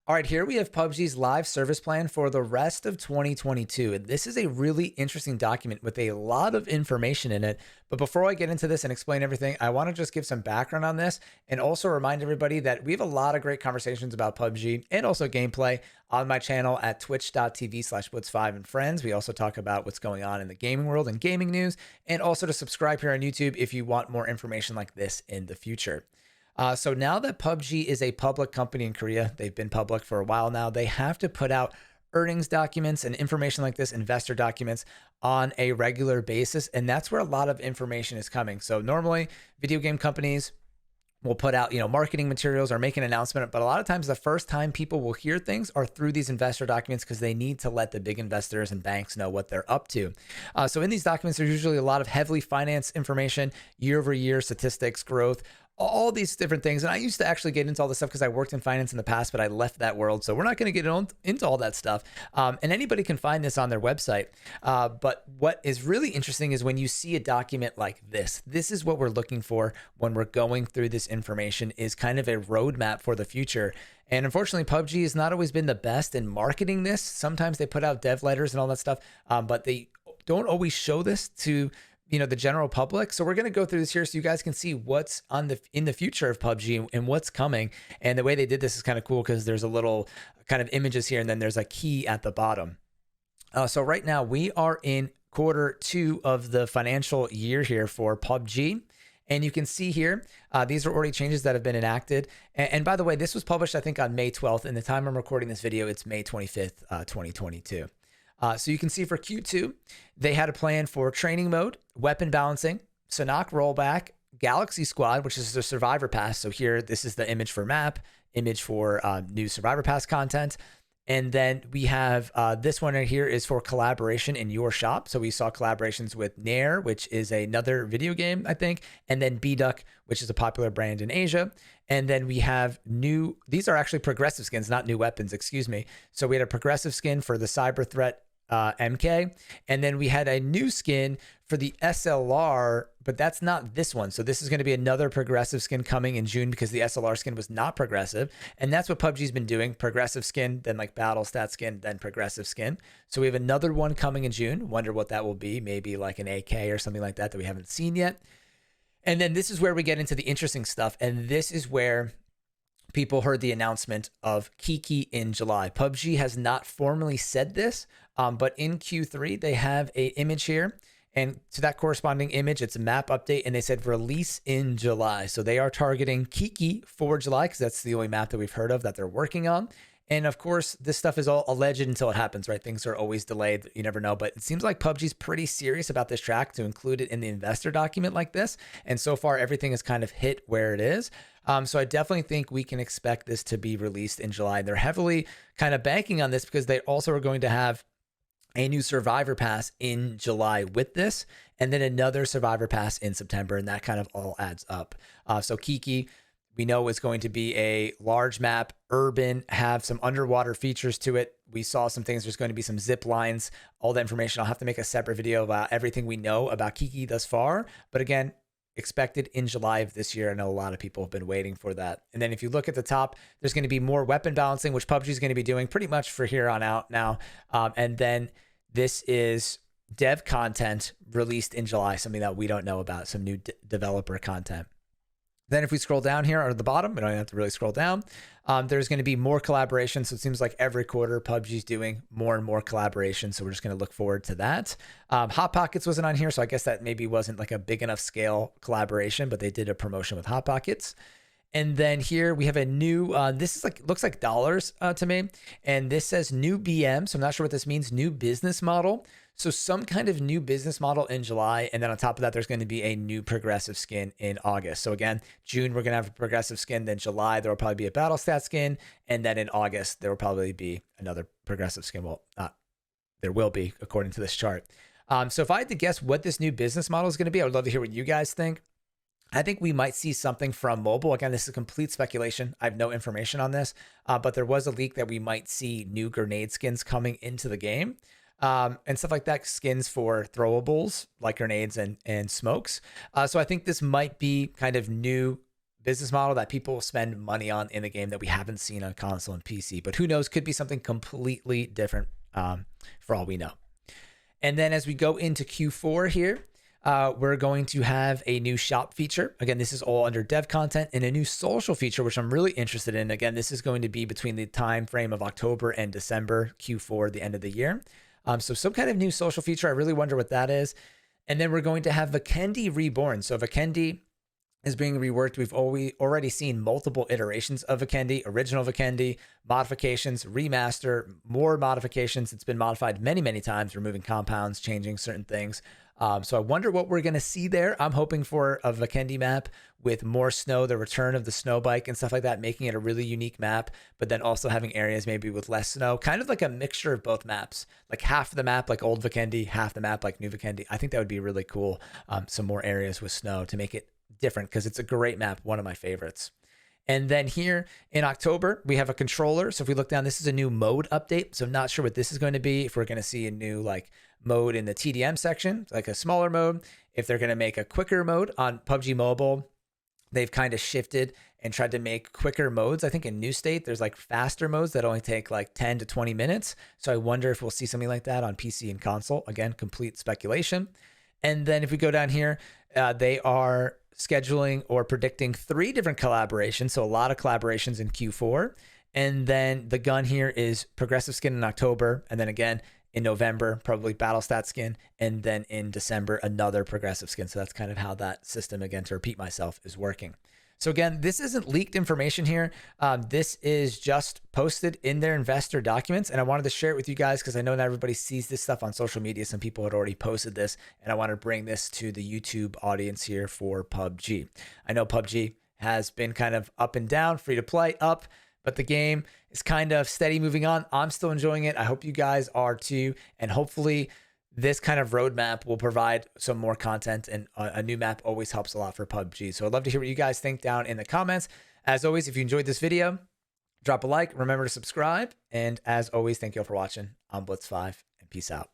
All right, here we have PUBG's live service plan for the rest of 2022. And this is a really interesting document with a lot of information in it. But before I get into this and explain everything, I want to just give some background on this and also remind everybody that we have a lot of great conversations about PUBG and also gameplay on my channel at twitch.tv/blitz5 and friends. We also talk about what's going on in the gaming world and gaming news, and also to subscribe here on YouTube if you want more information like this in the future. So now that PUBG is a public company in Korea, they've been public for a while now, they have to put out earnings documents and information like this, investor documents, on a regular basis. And that's where a lot of information is coming. So normally video game companies will put out, marketing materials or make an announcement, but a lot of times the first time people will hear things are through these investor documents because they need to let the big investors and banks know what they're up to. So in these documents, there's usually a lot of heavily financed information, year over year statistics, growth, all these different things. And I used to actually get into all this stuff because I worked in finance in the past, but I left that world. So we're not going to get into all that stuff. And anybody can find this on their website. But what is really interesting is when you see a document like this is what we're looking for when we're going through this information, is kind of a roadmap for the future. And unfortunately, PUBG has not always been the best in marketing this. Sometimes they put out dev letters and all that stuff, but they don't always show this to the general public. So we're going to go through this here so you guys can see what's in the future of PUBG and what's coming. And the way they did this is kind of cool because there's a little kind of images here and then there's a key at the bottom. So right now we are in Q2 of the financial year here for PUBG. And you can see here, these are already changes that have been enacted. And by the way, this was published, I think, on May 12th. And the time I'm recording this video, it's May 25th, 2022. So you can see for Q2, they had a plan for training mode, weapon balancing, Sanhok rollback, Galaxy Squad, which is the Survivor Pass. So here, this is the image for map, image for new Survivor Pass content. And then we have this one right here is for collaboration in your shop. So we saw collaborations with Nair, which is another video game, I think, and then BDuck, which is a popular brand in Asia. And then we have these are actually progressive skins, not new weapons, excuse me. So we had a progressive skin for the Cyber Threat MK, and then we had a new skin for the SLR, but that's not this one. So this is going to be another progressive skin coming in June because the SLR skin was not progressive. And that's what PUBG's been doing: progressive skin, then like battle stat skin, then progressive skin. So we have another one coming in June. Wonder what that will be. Maybe like an AK or something like that we haven't seen yet. And then this is where we get into the interesting stuff. And this is where people heard the announcement of Kiki in July. PUBG has not formally said this, but in Q3, they have an image here. And to that corresponding image, it's a map update. And they said release in July. So they are targeting Kiki for July because that's the only map that we've heard of that they're working on. And of course, this stuff is all alleged until it happens, right? Things are always delayed. You never know. But it seems like PUBG's pretty serious about this track to include it in the investor document like this. And so far, everything has kind of hit where it is. So I definitely think we can expect this to be released in July. They're heavily kind of banking on this because they also are going to have a new Survivor Pass in July with this, and then another Survivor Pass in September. And that kind of all adds up. So Kiki, we know is going to be a large map, urban, have some underwater features to it. We saw some things. There's going to be some zip lines, all the information. I'll have to make a separate video about everything we know about Kiki thus far. But again, expected in July of this year. I know a lot of people have been waiting for that. And then if you look at the top, there's going to be more weapon balancing, which PUBG is going to be doing pretty much for here on out now. And then this is dev content released in July, something that we don't know about, some new developer content. Then if we scroll down here or at the bottom, we don't have to really scroll down. There's going to be more collaboration. So it seems like every quarter PUBG's doing more and more collaboration. So we're just going to look forward to that. Hot Pockets wasn't on here. So I guess that maybe wasn't like a big enough scale collaboration, but they did a promotion with Hot Pockets. And then here we have a new, this is like, looks like dollars to me. And this says new BM. So I'm not sure what this means. New business model. So some kind of new business model in July. And then on top of that, there's going to be a new progressive skin in August. So again, June, we're going to have a progressive skin. Then July, there will probably be a battle stat skin. And then in August, there will probably be another progressive skin. Well, there will be, according to this chart. So if I had to guess what this new business model is going to be, I would love to hear what you guys think. I think we might see something from mobile. Again, this is complete speculation. I have no information on this, but there was a leak that we might see new grenade skins coming into the game. And stuff like that, skins for throwables like grenades and smokes. So I think this might be kind of new business model that people will spend money on in the game that we haven't seen on console and PC. But who knows? Could be something completely different for all we know. And then as we go into Q4 here, we're going to have a new shop feature. Again, this is all under dev content, and a new social feature, which I'm really interested in. Again, this is going to be between the time frame of October and December, Q4, the end of the year. So some kind of new social feature. I really wonder what that is. And then we're going to have Vikendi Reborn. So Vikendi is being reworked. We've already seen multiple iterations of Vikendi, original Vikendi, modifications, remaster, more modifications. It's been modified many, many times, removing compounds, changing certain things. So I wonder what we're going to see there. I'm hoping for a Vikendi map with more snow, the return of the snow bike and stuff like that, making it a really unique map, but then also having areas maybe with less snow, kind of like a mixture of both maps, like half of the map like old Vikendi, half the map like new Vikendi. I think that would be really cool. Some more areas with snow to make it different, because it's a great map, one of my favorites. And then here in October, we have a controller. So if we look down, this is a new mode update. So I'm not sure what this is going to be. If we're going to see a new like mode in the TDM section, like a smaller mode, if they're going to make a quicker mode on PUBG Mobile, they've kind of shifted and tried to make quicker modes. I think in New State, there's like faster modes that only take like 10 to 20 minutes. So I wonder if we'll see something like that on PC and console. Again, complete speculation. And then if we go down here, they are scheduling or predicting 3 different collaborations. So a lot of collaborations in Q4. And then the gun here is progressive skin in October. And then again, in November, probably battle stat skin. And then in December, another progressive skin. So that's kind of how that system, again, to repeat myself, is working. So again, this isn't leaked information here. This is just posted in their investor documents. And I wanted to share it with you guys because I know not everybody sees this stuff on social media. Some people had already posted this, and I want to bring this to the YouTube audience here for PUBG. I know PUBG has been kind of up and down, free to play up, but the game is kind of steady moving on. I'm still enjoying it. I hope you guys are too. And hopefully this kind of roadmap will provide some more content, and a new map always helps a lot for PUBG. So I'd love to hear what you guys think down in the comments. As always, if you enjoyed this video, drop a like, remember to subscribe. And as always, thank you all for watching. I'm Blitz5, and peace out.